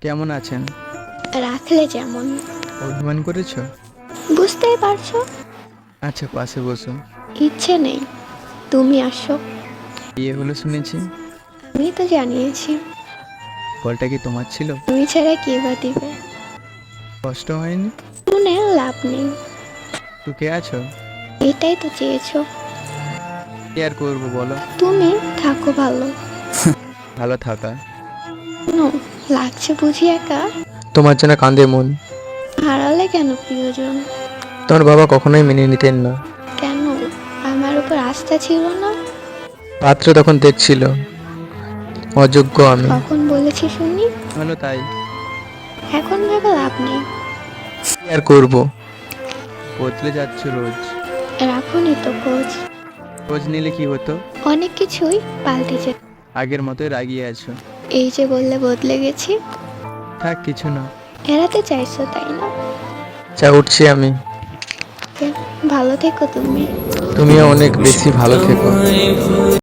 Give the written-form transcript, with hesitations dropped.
কেমন আছেন? রাখলে যেমন। অভিমান করেছো? বুঝতেই পারছো। আচ্ছা, পাশে বসো। ইচ্ছে নেই, তুমি আসো। বিয়ে হলো শুনেছি। আমি তো জানিয়েছি। কলটা কি তোমার ছিল? তুমি ছাড়া কে বা দিবে? কষ্ট হয়নি? শুনে লাভ নেই। সুখে আছো? এটাই তো চেয়েছো। কি আর করবো বলো। তুমি থাকো ভালো। ভালো থাকা। নো, লাগছে বুঝি একা? তোমার জন্য কাঁদে মন। হারালে কেন প্রিয়জন? তোমার বাবা কখনোই মেনে নিতেন না। কেন? আমার উপর আস্থা ছিল না? পাত্র তখন দেখছিল অযোগ্য আমি। কখন বলেছি শুনি? হলো তাই। এখন ভেবে লাভ নেই। কি আর করবো। বদলে যাচ্ছ রোজ। রাখুনি তো খোঁজ। খোঁজ নিলে কি হতো? অনেক কিছুই পাল্টে যেত। আগের মতোই রাগিয়ে আছো। এই যে বললে বদলে গেছি, থাক, কিছু না। এড়াতে চাইছো তাই না? চা উঠছি আমি। ভালো থেকো তুমি। তুমিও অনেক বেশি ভালো থেকো।